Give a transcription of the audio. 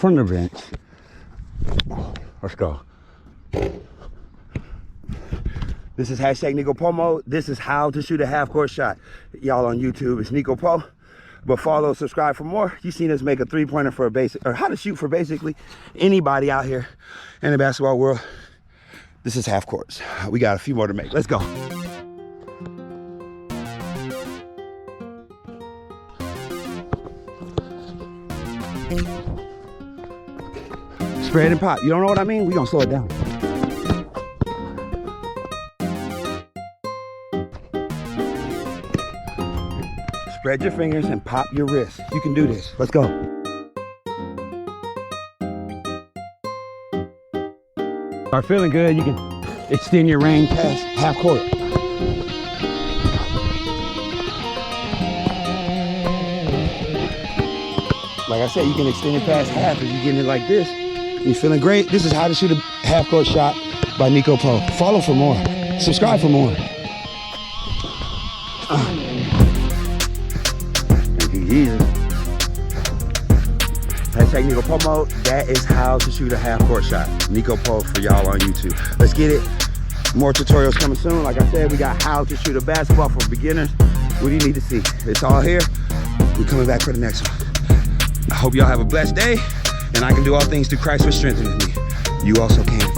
from the bench. Let's go. This is hashtag Niko Powe. This is how to shoot a half-court shot. Y'all on YouTube, it's Niko Powe. But follow, subscribe for more. You've seen us make a three-pointer for a basic, or how to shoot for basically anybody out here in the basketball world. This is half courts. We got a few more to make. Let's go. Spread and pop. You don't know what I mean? We're gonna slow it down. Spread your fingers and pop your wrist. You can do this. Let's go. Are feeling good, you can extend your range past half court. Like I said, you can extend it past half if you're getting it like this. You're feeling great. This is how to shoot a half court shot by Niko Powe. Follow for more. Subscribe for more. Hashtag Niko Powe. That is how to shoot a half court shot. Niko Powe for y'all on YouTube. Let's get it. More tutorials coming soon. Like I said, we got how to shoot a basketball for beginners. What do you need to see? It's all here. We're coming back for the next one. I hope y'all have a blessed day, and I can do all things through Christ which strengthens me. You also can.